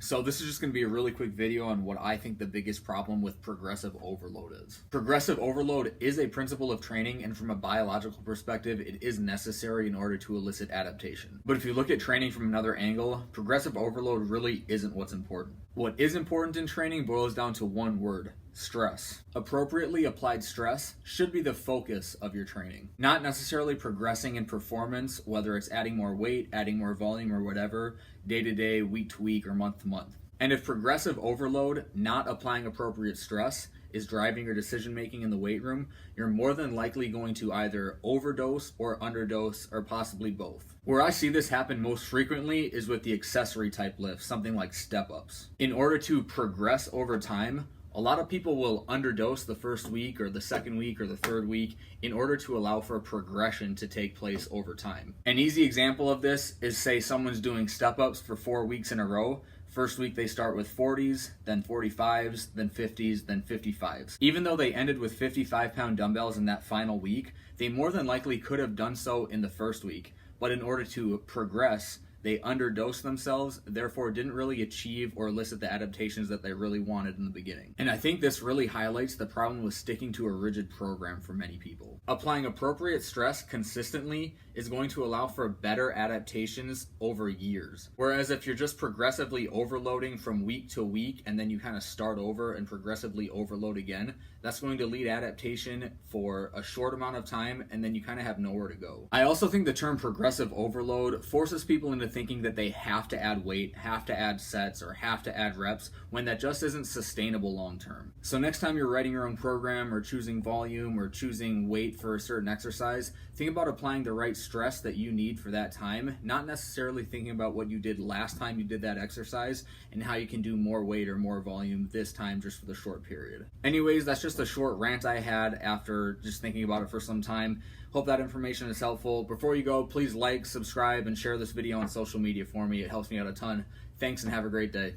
So this is just going to be a really quick video on what I think the biggest problem with progressive overload is. Progressive overload is a principle of training, and from a biological perspective, it is necessary in order to elicit adaptation. But if you look at training from another angle, progressive overload really isn't what's important. What is important in training boils down to one word: stress. Appropriately applied stress should be the focus of your training, not necessarily progressing in performance, whether it's adding more weight, adding more volume, or whatever, day to day, week to week, or month to month. And if progressive overload, not applying appropriate stress, is driving your decision making in the weight room, you're more than likely going to either overdose or underdose, or possibly both. Where I see this happen most frequently is with the accessory type lifts, something like step ups. In order to progress over time, a lot of people will underdose the first week or the second week or the third week in order to allow for progression to take place over time. An easy example of this is, say someone's doing step ups for 4 weeks in a row. First week they start with 40s, then 45s, then 50s, then 55s. Even though they ended with 55-pound dumbbells in that final week, they more than likely could have done so in the first week. But in order to progress, they underdosed themselves, therefore didn't really achieve or elicit the adaptations that they really wanted in the beginning. And I think this really highlights the problem with sticking to a rigid program for many people. Applying appropriate stress consistently is going to allow for better adaptations over years. Whereas if you're just progressively overloading from week to week and then you kind of start over and progressively overload again, that's going to lead adaptation for a short amount of time and then you kind of have nowhere to go. I also think the term progressive overload forces people into thinking that they have to add weight, have to add sets, or have to add reps, when that just isn't sustainable long term. So next time you're writing your own program or choosing volume or choosing weight for a certain exercise, think about applying the right stress that you need for that time, not necessarily thinking about what you did last time you did that exercise and how you can do more weight or more volume this time just for the short period. Anyways, that's just a short rant I had after just thinking about it for some time. Hope that information is helpful. Before you go, please like, subscribe, and share this video on social media for me. It helps me out a ton. Thanks and have a great day.